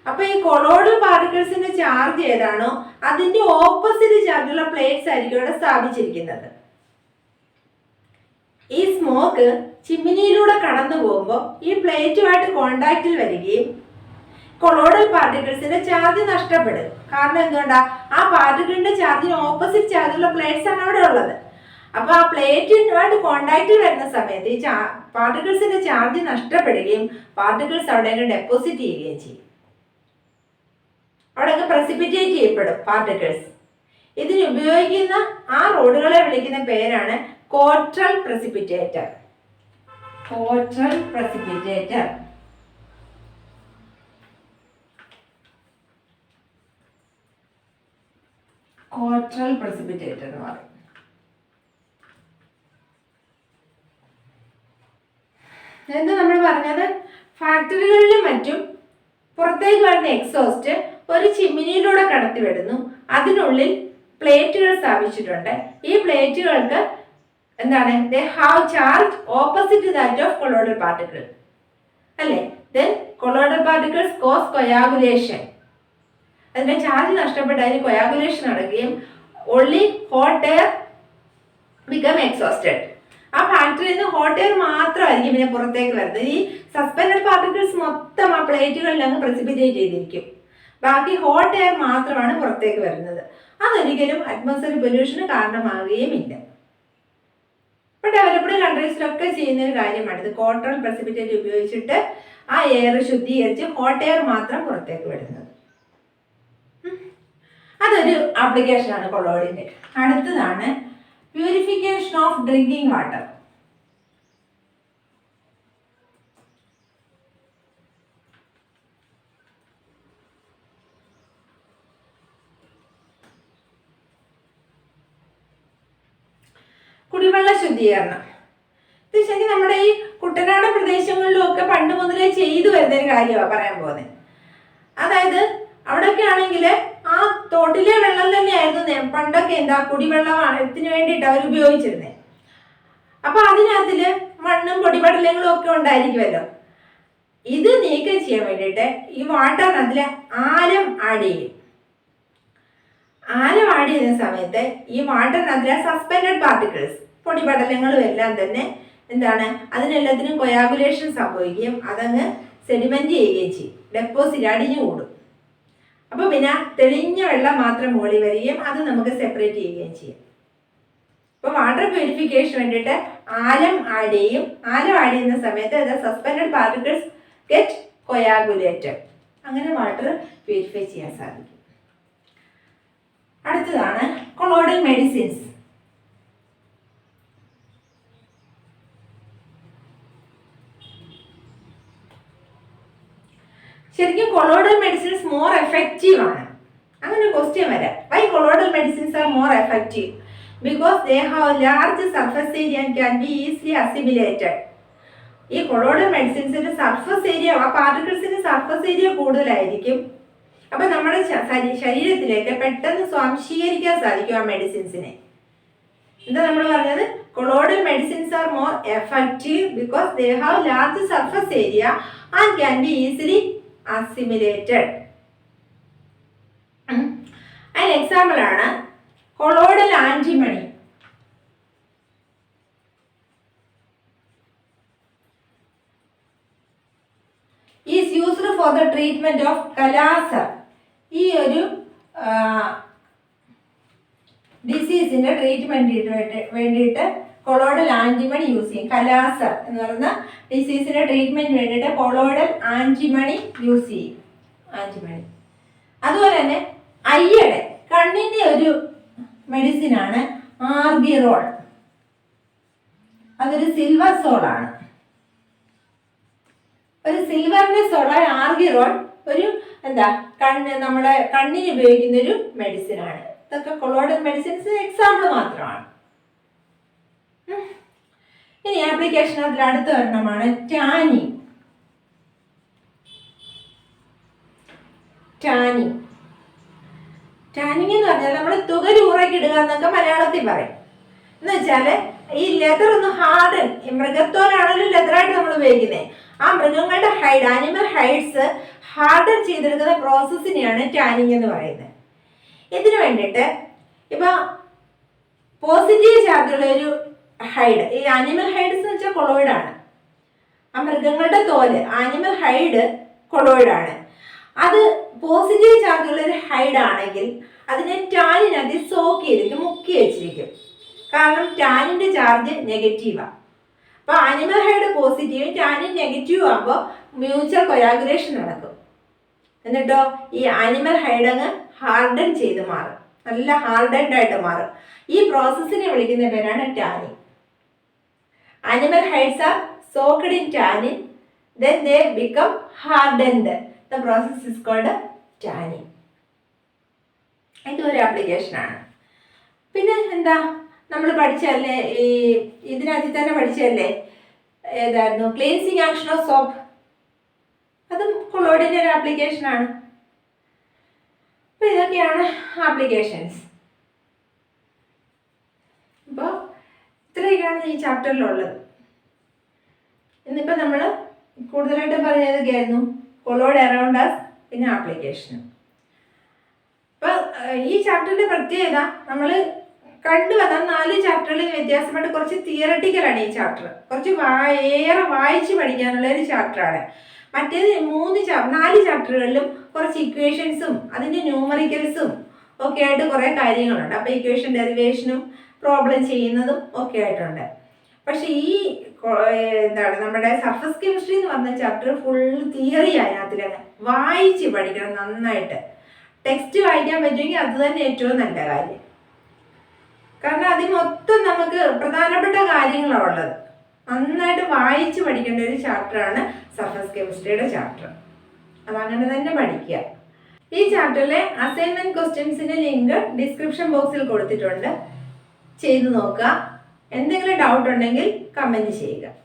[SPEAKER 1] അപ്പൊ ഈ കൊളോയിഡൽ പാർട്ടിക്കിൾസിന്റെ ചാർജ് ഏതാണോ അതിന്റെ ഓപ്പോസിറ്റ് ചാർജുള്ള പ്ലേറ്റ്സ് ആയിരിക്കും ഇവിടെ സ്ഥാപിച്ചിരിക്കുന്നത്. ഈ സ്മോക്ക് ചിമ്മിനിയിലൂടെ കടന്നു പോകുമ്പോൾ ഈ പ്ലേറ്റുമായിട്ട് കോണ്ടാക്റ്റിൽ വരികയും കൊളോയിഡൽ പാർട്ടിക്കിൾസിന്റെ ചാർജ് നഷ്ടപ്പെടും. കാരണം എന്തുകൊണ്ടാ? ആ പാർട്ടിക്കിളിന്റെ ചാർജിന് ഓപ്പോസിറ്റ് ചാർജുള്ള പ്ലേറ്റ്സ് ആണ് അവിടെ ഉള്ളത്. അപ്പൊ ആ പ്ലേറ്റുമായിട്ട് കോണ്ടാക്റ്റിൽ വരുന്ന സമയത്ത് ഈ പാർട്ടിക്കിൾസിന്റെ ചാർജ് നഷ്ടപ്പെടുകയും പാർട്ടിക്കിൾസ് അവിടെ ഡെപ്പോസിറ്റ് ചെയ്യുകയും ചെയ്യും. അവിടെ പ്രസിപ്പിറ്റേറ്റ് ചെയ്യപ്പെടും പാർട്ടിക്കിൾസ്. ഇതിന് ഉപയോഗിക്കുന്ന ആ റോഡുകളെ വിളിക്കുന്ന പേരാണ് Cottrell precipitator. Cottrell precipitator. Cottrell precipitator എന്ന് പറയും. എന്താ നമ്മൾ പറഞ്ഞത്? ഫാക്ടറികളിലും മറ്റും പുറത്തേക്ക് വരുന്ന എക്സോസ്റ്റ് ഒരു ചിമ്മിനിയിലൂടെ കടത്തിവിടുന്നു. അതിനുള്ളിൽ പ്ലേറ്റുകൾ സ്ഥാപിച്ചിട്ടുണ്ട്. ഈ പ്ലേറ്റുകൾക്ക് എന്താണ്? They have charge opposite that of colloidal particle അല്ലേ. Then colloidal particles cause coagulation. അതിന്റെ ചാർജ് നഷ്ടപ്പെട്ട് അതിന് കൊയാഗുലേഷൻ നടക്കുകയും only hot air become exhausted. ആ ഫാക്ടറിയിൽ നിന്ന് ഹോട്ട് എയർ മാത്രമായിരിക്കും പിന്നെ പുറത്തേക്ക് വരുന്നത്. ഈ സസ്പെൻഡഡ് പാർട്ടിക്കിൾസ് മൊത്തം ആ പ്ലേറ്റുകളിൽ അങ്ങ് പ്രസിപ്പിറ്റേറ്റ് ചെയ്തിരിക്കും. ബാക്കി ഹോട്ട് എയർ മാത്രമാണ് പുറത്തേക്ക് വരുന്നത്. അതൊരിക്കലും അറ്റ്മോസ്ഫിയറിക് പൊല്യൂഷന് കാരണമാവുകയും ഇല്ല. ഇപ്പൊ ഡെവലപ്ഡ് കൺട്രീസിലൊക്കെ ചെയ്യുന്ന ഒരു കാര്യമാണിത്. കോട്രൽ പ്രസിപ്പിറ്റേറ്റ് ഉപയോഗിച്ചിട്ട് ആ എയർ ശുദ്ധീകരിച്ച് ഹോട്ട് എയർ മാത്രം പുറത്തേക്ക് വിടുന്നത്. അതൊരു ആപ്ലിക്കേഷനാണ് കൊളോയിഡിന്റെ. അടുത്തതാണ് പ്യൂരിഫിക്കേഷൻ ഓഫ് ഡ്രിങ്കിങ് വാട്ടർ. കുടിവെള്ള ശുദ്ധീകരണം. ഇത് ശരിക്കും നമ്മുടെ ഈ കുട്ടനാടൻ പ്രദേശങ്ങളിലും ഒക്കെ പണ്ട് മുതലേ ചെയ്തു വരുന്നൊരു കാര്യമാണ് പറയാൻ പോകുന്നത്. അതായത് അവിടെയൊക്കെ ആണെങ്കിൽ ആ തോട്ടിലെ വെള്ളം തന്നെയായിരുന്നു പണ്ടൊക്കെ കുടിവെള്ളത്തിന് വേണ്ടിയിട്ട് അവർ ഉപയോഗിച്ചിരുന്നത്. അപ്പൊ അതിനകത്തില് മണ്ണും പൊടിപടലങ്ങളും ഒക്കെ ഉണ്ടായിരിക്കുമല്ലോ. ഇത് നീക്കം ചെയ്യാൻ വേണ്ടിയിട്ട് ഈ വാട്ടറിനകത്തില് ആരം ആഡ് ചെയ്യും. ആരം ആഡ് ചെയ്യുന്ന സമയത്ത് ഈ വാട്ടറിനകത്തിലെ സസ്പെൻഡഡ് പാർട്ടിക്കിൾസ് പൊടിപടലങ്ങളും എല്ലാം തന്നെ അതിനെല്ലാത്തിനും കൊയാഗുലേഷൻ സംഭവിക്കുകയും അതങ്ങ് സെഡിമെന്റ് ചെയ്യുകയും ചെയ്യും. ഡെപ്പോസിറ്റ് അടിഞ്ഞു കൂടും. അപ്പൊ പിന്നെ തെളിഞ്ഞ വെള്ളം മാത്രം മുകളിൽ വരികയും അത് നമുക്ക് സെപ്പറേറ്റ് ചെയ്യുകയും ചെയ്യും. ഇപ്പൊ വാട്ടർ പ്യൂരിഫിക്കേഷൻ വേണ്ടിയിട്ട് ആലം ആഡ് ചെയ്യും. ആലം ആഡ് ചെയ്യുന്ന സമയത്ത് സസ്പെൻഡഡ് പാർട്ടിക്കിൾസ് ഗെറ്റ് കൊയാഗുലേറ്റഡ്. അങ്ങനെ വാട്ടർ പ്യൂരിഫൈ ചെയ്യാൻ സാധിക്കും. അടുത്തതാണ് കൊളോയിഡൽ മെഡിസിൻസ്. ശരിക്കും കൊളോയിഡൽ മെഡിസിൻസ് മോർ എഫക്റ്റീവ് ആണ്. അങ്ങനെ ക്വസ്റ്റ്യൻ വരാം. Why colloidal medicines are more effective? Because they have large surface area and can be easily assimilated. ഈ കൊളോയിഡൽ മെഡിസിൻസിന്റെ സർഫസ് ഏരിയ, ആ പാർട്ടിക്കിൾസിന്റെ സർഫസ് ഏരിയ കൂടുതലായിരിക്കും. അപ്പൊ നമ്മുടെ ശരീരത്തിലേക്ക് പെട്ടെന്ന് സ്വാംശീകരിക്കാൻ സാധിക്കും ആ മെഡിസിൻസിനെ. എന്താ നമ്മൾ പറഞ്ഞത്? Colloidal medicines are more effective because they have large surface area and can be easily assimilated. അതിന് എക്സാമ്പിൾ ആണ് colloidal antimony. Is used for the treatment of kala azar. ഈ ഒരു ഡിസീസിന്റെ ട്രീറ്റ്മെന്റ് വേണ്ടിയിട്ട് കൊളോയിഡൽ ആന്റിമണി യൂസ് ചെയ്യും. കലാസർ എന്ന് പറയുന്ന ഡിസീസിന്റെ ട്രീറ്റ്മെന്റ് വേണ്ടിയിട്ട് കൊളോയിഡൽ ആന്റിമണി യൂസ് ചെയ്യും. ആന്റിമണി. അതുപോലെ തന്നെ അയ്യടെ കണ്ണിന്റെ ഒരു മെഡിസിൻ ആണ് ആർഗിറോൾ. അതൊരു സിൽവർ സോൾ ആണ്. ഒരു സിൽവറിന്റെ സോളായ ആർഗിറോൾ ഒരു നമ്മുടെ കണ്ണിന് ഉപയോഗിക്കുന്ന ഒരു മെഡിസിൻ ആണ്. ഇതൊക്കെ കൊളോയിഡൽ മെഡിസിൻസ് എക്സാമ്പിൾ മാത്രമാണ്. ഇനി ആപ്ലിക്കേഷൻ അതിൽ അടുത്ത ഒരെണ്ണമാണ് ടാനിങ്. ടാനിങ് എന്ന് പറഞ്ഞാൽ നമ്മൾ തുകരൂറയ്ക്ക് ഇടുക എന്നൊക്കെ മലയാളത്തിൽ പറയും. എന്ന് വെച്ചാല് ഈ ലെതർ ഒന്ന് ഹാർഡൻ, മൃഗത്തോലാണല്ലോ ലെതറായിട്ട് നമ്മൾ ഉപയോഗിക്കുന്നത്. ആ മൃഗങ്ങളുടെ ഹൈഡ്, ആനിമൽ ഹൈഡ്സ് ഹാർഡൻ ചെയ്തെടുക്കുന്ന പ്രോസസ്സിനെയാണ് ടാനിങ് എന്ന് പറയുന്നത്. ഇതിനു വേണ്ടിയിട്ട് ഇപ്പൊ പോസിറ്റീവ് ചാർജുള്ള ഒരു ഹൈഡ്, ഈ ആനിമൽ ഹൈഡ്സ് എന്ന് വെച്ചാൽ കൊളോയിഡാണ്. ആ മൃഗങ്ങളുടെ തോല്, ആനിമൽ ഹൈഡ് കൊളോയിഡാണ്. അത് പോസിറ്റീവ് ചാർജുള്ള ഒരു ഹൈഡ് ആണെങ്കിൽ അതിനെ ടാനിനകത്ത് സോക്ക് ചെയ്തിട്ട് മുക്കി വെച്ചിരിക്കും. കാരണം ടാനിന്റെ ചാർജ് നെഗറ്റീവാണ്. അപ്പൊ ആനിമൽ ഹൈഡ് പോസിറ്റീവും ടാനിൻ നെഗറ്റീവ് ആകുമ്പോൾ മ്യൂച്വൽ കൊയാഗുലേഷൻ നടക്കും. എന്നിട്ടോ ഈ ആനിമൽ ഹൈഡ് അങ്ങ് ഹാർഡൻ ചെയ്ത് മാറും, നല്ല ഹാർഡൻഡ് ആയിട്ട് മാറും. ഈ പ്രോസസ്സിനെ വിളിക്കുന്ന പേരാണ് tannin. Animal hides are soaked in tannin, then they become hardened. The process is called tanning. ഇതൊരു ആപ്ലിക്കേഷൻ ആണ്. പിന്നെ നമ്മൾ പഠിച്ചല്ലേ, ഈ ഇതിനകത്ത് തന്നെ പഠിച്ചല്ലേ, ഏതായിരുന്നു ക്ലീൻസിങ് ആക്ഷൻ ഓഫ് സോപ്പ്. അതും കൊളോയിഡിന്റെ ഒരു ആപ്ലിക്കേഷൻ ആണ്. അപ്പൊ ഇതൊക്കെയാണ് ആപ്ലിക്കേഷൻസ്. അപ്പോൾ ഇത്രയൊക്കെയാണ് ഈ ചാപ്റ്ററിലുള്ളത്. ഇന്നിപ്പോൾ നമ്മൾ കൂടുതലായിട്ട് പറഞ്ഞതൊക്കെയായിരുന്നു കൊളോയിഡ് അറൗണ്ട് അസ്, പിന്നെ ആപ്ലിക്കേഷൻ. അപ്പം ഈ ചാപ്റ്ററിന്റെ പ്രത്യേകത നമ്മൾ കണ്ടുവന്ന 4 ചാപ്റ്ററുകളിൽ വ്യത്യാസമായിട്ട് കുറച്ച് തിയറട്ടിക്കലാണ് ഈ ചാപ്റ്റർ. കുറച്ച് ഏറെ വായിച്ച് പഠിക്കാനുള്ള ഒരു ചാപ്റ്ററാണ്. മറ്റേത് 4 ചാപ്റ്ററുകളിലും കുറച്ച് ഇക്വേഷൻസും അതിൻ്റെ ന്യൂമറിക്കൽസും ഒക്കെ ആയിട്ട് കുറേ കാര്യങ്ങളുണ്ട്. അപ്പോൾ ഇക്വേഷൻ ഡെറിവേഷനും പ്രോബ്ലം ചെയ്യുന്നതും ഒക്കെ ആയിട്ടുണ്ട്. പക്ഷെ ഈ നമ്മുടെ സർഫസ് കെമിസ്ട്രി എന്ന് പറഞ്ഞ ചാപ്റ്റർ ഫുൾ തിയറി അതിനകത്തിലങ്ങ് വായിച്ച് പഠിക്കണം നന്നായിട്ട്. ടെക്സ്റ്റ് വായിക്കാൻ പറ്റുമെങ്കിൽ അത് തന്നെ ഏറ്റവും നല്ല കാര്യം. കാരണം അതിൽ മൊത്തം നമുക്ക് പ്രധാനപ്പെട്ട കാര്യങ്ങളാണ് ഉള്ളത്. നന്നായിട്ട് വായിച്ച് പഠിക്കേണ്ട ഒരു ചാപ്റ്ററാണ് സർഫസ് കെമിസ്ട്രിയുടെ ചാപ്റ്റർ. അതങ്ങനെ തന്നെ പഠിക്കുക. ഈ ചാപ്റ്ററിലെ അസൈൻമെന്റ് ക്വസ്റ്റ്യൻസിന്റെ ലിങ്ക് ഡിസ്ക്രിപ്ഷൻ ബോക്സിൽ കൊടുത്തിട്ടുണ്ട്. ചെയ്തു നോക്കുക. എന്തെങ്കിലും ഡൗട്ട് ഉണ്ടെങ്കിൽ കമന്റ് ചെയ്യുക.